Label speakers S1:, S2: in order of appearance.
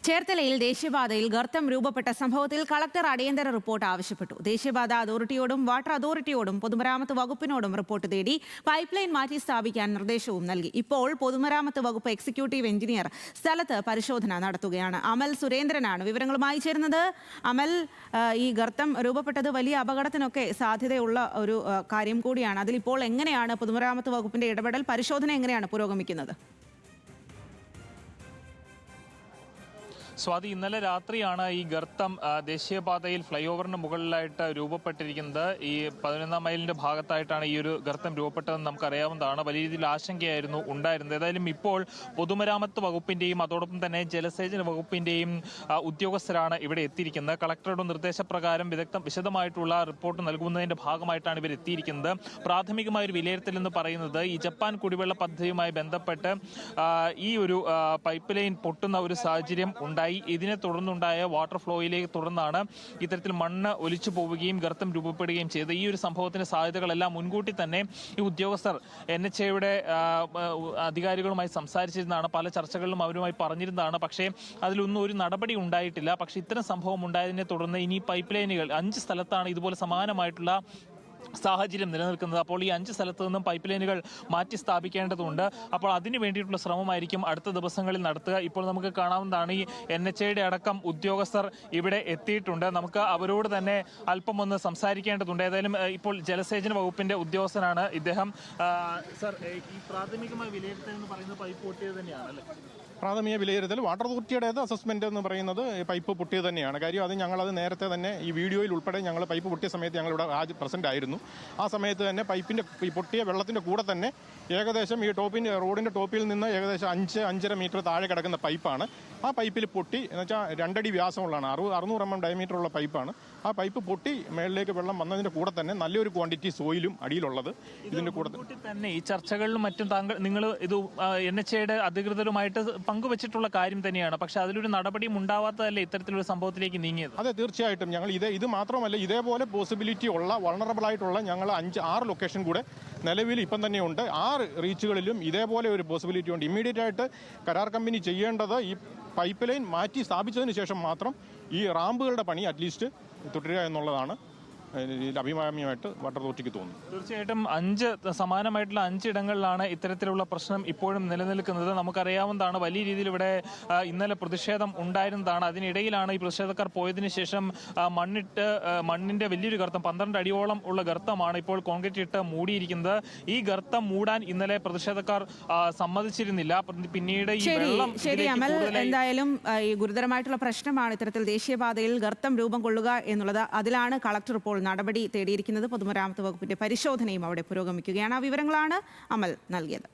S1: ചേർത്തലയിൽ ദേശീയപാതയിൽ ഗർത്തം രൂപപ്പെട്ട സംഭവത്തിൽ കളക്ടർ അടിയന്തര റിപ്പോർട്ട് ആവശ്യപ്പെട്ടു. ദേശീയപാത അതോറിറ്റിയോടും വാട്ടർ അതോറിറ്റിയോടും പൊതുമരാമത്ത് വകുപ്പിനോടും റിപ്പോർട്ട് തേടി പൈപ്പ് ലൈൻ മാറ്റി സ്ഥാപിക്കാൻ നിർദ്ദേശവും നൽകി. ഇപ്പോൾ പൊതുമരാമത്ത് വകുപ്പ് എക്സിക്യൂട്ടീവ് എഞ്ചിനീയർ സ്ഥലത്ത് പരിശോധന നടത്തുകയാണ്. അമൽ സുരേന്ദ്രനാണ് വിവരങ്ങളുമായി ചേരുന്നത്. അമൽ, ഈ ഗർത്തം രൂപപ്പെട്ടത് വലിയ അപകടത്തിനൊക്കെ സാധ്യതയുള്ള ഒരു കാര്യം കൂടിയാണ്. അതിലിപ്പോൾ എങ്ങനെയാണ് പൊതുമരാമത്ത് വകുപ്പിന്റെ ഇടപെടൽ, പരിശോധന എങ്ങനെയാണ് പുരോഗമിക്കുന്നത്?
S2: സ്വാതി, ഇന്നലെ രാത്രിയാണ് ഈ ഗർത്തം ദേശീയപാതയിൽ ഫ്ലൈ ഓവറിന് മുകളിലായിട്ട് രൂപപ്പെട്ടിരിക്കുന്നത്. ഈ 11-ാം മൈലിന്റെ ഭാഗത്തായിട്ടാണ് ഈ ഒരു ഗർത്തം രൂപപ്പെട്ടതെന്ന് നമുക്കറിയാവുന്നതാണ്. വലിയ രീതിയിൽ ആശങ്കയായിരുന്നു ഉണ്ടായിരുന്നത്. ഏതായാലും ഇപ്പോൾ പൊതുമരാമത്ത് വകുപ്പിന്റെയും അതോടൊപ്പം തന്നെ ജലസേചന വകുപ്പിന്റെയും ഉദ്യോഗസ്ഥരാണ് ഇവിടെ എത്തിയിരിക്കുന്നത്. കളക്ടറുടെ നിർദ്ദേശപ്രകാരം വിശദമായിട്ടുള്ള റിപ്പോർട്ട് നൽകുന്നതിന്റെ ഭാഗമായിട്ടാണ് ഇവർ എത്തിയിരിക്കുന്നത്. പ്രാഥമികമായ ഒരു വിലയിരുത്തൽ എന്ന് പറയുന്നത് ഈ ജപ്പാൻ കുടിവെള്ള പദ്ധതിയുമായി ബന്ധപ്പെട്ട് ഈ ഒരു പൈപ്പ് ലൈൻ പൊട്ടുന്ന ഒരു സാഹചര്യം ഉണ്ടായി. ഇതിനെ തുടർന്നുണ്ടായ വാട്ടർ ഫ്ലോയിലേക്ക് തുടർന്നാണ് ഇത്തരത്തിൽ മണ്ണ് ഒലിച്ചു പോവുകയും ഗർത്തം രൂപപ്പെടുകയും ചെയ്തത്. ഈ ഒരു സംഭവത്തിന്റെ സാധ്യതകളെല്ലാം മുൻകൂട്ടി തന്നെ ഈ ഉദ്യോഗസ്ഥർ NHAയുടെ അധികാരികളുമായി സംസാരിച്ചിരുന്നതാണ്. പല ചർച്ചകളിലും അവരുമായി പറഞ്ഞിരുന്നതാണ്. പക്ഷേ അതിലൊന്നും ഒരു നടപടി ഉണ്ടായിട്ടില്ല. പക്ഷേ ഇത്തരം സംഭവം ഉണ്ടായതിനെ തുടർന്ന് ഇനി പൈപ്പ് ലൈനുകൾ 5 സ്ഥലത്താണ് ഇതുപോലെ സമാനമായിട്ടുള്ള സാഹചര്യം നിലനിൽക്കുന്നത്. അപ്പോൾ ഈ 5 സ്ഥലത്ത് നിന്നും പൈപ്പ് ലൈനുകൾ മാറ്റി സ്ഥാപിക്കേണ്ടതുണ്ട്. അപ്പോൾ അതിനു വേണ്ടിയിട്ടുള്ള ശ്രമമായിരിക്കും അടുത്ത ദിവസങ്ങളിൽ നടത്തുക. ഇപ്പോൾ നമുക്ക് കാണാവുന്നതാണ് ഈ NHAയുടെ അടക്കം ഉദ്യോഗസ്ഥർ ഇവിടെ എത്തിയിട്ടുണ്ട്. നമുക്ക് അവരോട് തന്നെ അല്പം ഒന്ന് സംസാരിക്കേണ്ടതുണ്ട്. ഏതായാലും ഇപ്പോൾ ജലസേചന വകുപ്പിന്റെ ഉദ്യോഗസ്ഥനാണ് ഇദ്ദേഹം. സർ, ഈ പ്രാഥമികമായ വിലയിരുത്തൽ എന്ന് പറയുന്നത് പൈപ്പ് പൊട്ടിയത് തന്നെയാണല്ലേ?
S3: പ്രാഥമിക വിലയിരുത്തൽ വാട്ടർ അതോറിറ്റിയുടേത് അസസ്മെന്റ് എന്ന് പറയുന്നത് പൈപ്പ് പൊട്ടിയത് തന്നെയാണ്. കാര്യം അത് ഞങ്ങളത് നേരത്തെ തന്നെ ഈ വീഡിയോയിൽ ഉൾപ്പെടെ ഞങ്ങൾ പൈപ്പ് പൊട്ടിയ സമയത്ത് ഞങ്ങളിവിടെ പ്രസന്റ് ആയിരുന്നു. ആ സമയത്ത് തന്നെ പൈപ്പിൻ്റെ ഈ പൊട്ടിയ വെള്ളത്തിൻ്റെ കൂടെ തന്നെ ഏകദേശം ഈ റോഡിൻ്റെ ടോപ്പിൽ നിന്ന് ഏകദേശം 5-5.5 മീറ്റർ താഴെ കിടക്കുന്ന പൈപ്പാണ്. ആ പൈപ്പിൽ പൊട്ടി എന്ന് വെച്ചാൽ 2 അടി വ്യാസമുള്ളതാണ്, 600 mm ഡയമീറ്ററുള്ള പൈപ്പാണ്. ആ പൈപ്പ് പൊട്ടി മേളിലേക്ക് വെള്ളം വന്നതിൻ്റെ കൂടെ തന്നെ നല്ലൊരു ക്വാണ്ടിറ്റി സോയിലും അടിയിലുള്ളത്. ഇതിൻ്റെ കൂടെ തന്നെ
S2: ഈ ചർച്ചകളിലും മറ്റും നിങ്ങൾ ഇത് NHAയുടെ അധികൃതരുമായിട്ട് പങ്കുവച്ചിട്ടുള്ള കാര്യം തന്നെയാണ്. പക്ഷെ അതിലൊരു നടപടിയും ഉണ്ടാവാത്തതല്ലേ ഇത്തരത്തിലൊരു സംഭവത്തിലേക്ക് നീങ്ങിയത്?
S3: അതെ, തീർച്ചയായിട്ടും. ഞങ്ങൾ ഇത് മാത്രമല്ല, ഇതേപോലെ പോസിബിലിറ്റി ഉള്ള വൾണറബിൾ ആയിട്ടുള്ള ഞങ്ങൾ 5-6 ലൊക്കേഷൻ കൂടെ നിലവിൽ ഇപ്പം തന്നെ ഉണ്ട്. 6 റീച്ചുകളിലും ഇതേപോലെ ഒരു പോസിബിലിറ്റി ഉണ്ട്. ഇമ്മീഡിയറ്റ് ആയിട്ട് കരാർ കമ്പനി ചെയ്യേണ്ടത് ഈ പൈപ്പ് ലൈൻ മാറ്റി സ്ഥാപിച്ചതിന് ശേഷം മാത്രം ഈ റാമ്പുകളുടെ പണി അറ്റ്ലീസ്റ്റ് തുടരുക എന്നുള്ളതാണ് അഭികാമ്യമായിട്ട് വാട്ടർ അതോറിറ്റിക്ക് തോന്നുന്നു.
S2: തീർച്ചയായിട്ടും സമാനമായിട്ടുള്ള 5 ഇടങ്ങളിലാണ് ഇത്തരത്തിലുള്ള പ്രശ്നം ഇപ്പോഴും നിലനിൽക്കുന്നത്. നമുക്കറിയാവുന്നതാണ്. വലിയ രീതിയിൽ ഇവിടെ ഇന്നലെ പ്രതിഷേധം ഉണ്ടായിരുന്നതാണ്. അതിനിടയിലാണ് ഈ പ്രതിഷേധക്കാർ പോയതിനു ശേഷം മണ്ണിന്റെ വലിയൊരു ഗർത്തം 12 അടിയോളം ഉള്ള ഗർത്തമാണ് ഇപ്പോൾ കോൺക്രീറ്റ് ഇട്ട് മൂടിയിരിക്കുന്നത്. ഈ ഗർത്തം മൂടാൻ ഇന്നലെ പ്രതിഷേധക്കാർ സമ്മതിച്ചിരുന്നില്ല. പിന്നീട് ഈ വെള്ളം
S1: എന്തായാലും ഈ ഗുരുതരമായിട്ടുള്ള പ്രശ്നമാണ് ഇത്തരത്തിൽ ദേശീയപാതയിൽ ഗർത്തം രൂപം കൊള്ളുക എന്നുള്ളത്. അതിലാണ് കളക്ടർ ഇപ്പോൾ നടപടി തേടിയിരിക്കുന്നത്. പൊതുമരാമത്ത് വകുപ്പിന്റെ പരിശോധനയും അവിടെ പുരോഗമിക്കുകയാണ്. ആ വിവരങ്ങളാണ് അമൽ നൽകിയത്.